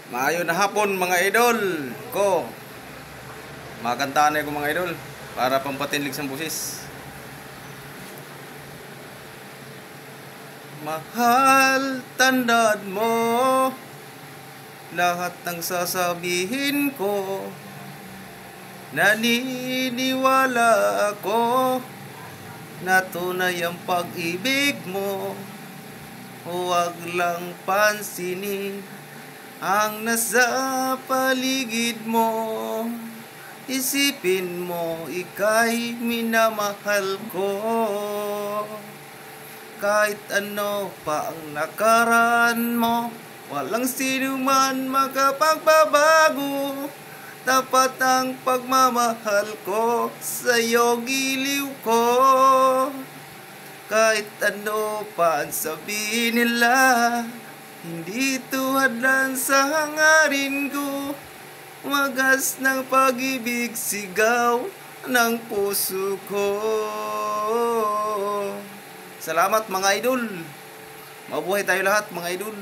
Maayo na hapon mga idol ko. Makantaan ko mga idol para pampatinlig sa busis. Mahal, tandaan mo lahat ng sasabihin ko. Naniniwala ako na tunay ang pag-ibig mo. Huwag lang pansinin ang nasa paligid mo. Isipin mo, ika'y minamahal ko. Kahit ano pa ang nakaraan mo, walang sino man makapagbabago. Tapat ang pagmamahal ko, sa'yo giliw ko. Kahit ano pa ang sabihin nila, hindi tuhadlan sa hangarin ko. Wagas ng pag-ibig, sigaw ng puso ko. Salamat mga idol. Mabuhay tayo lahat mga idol.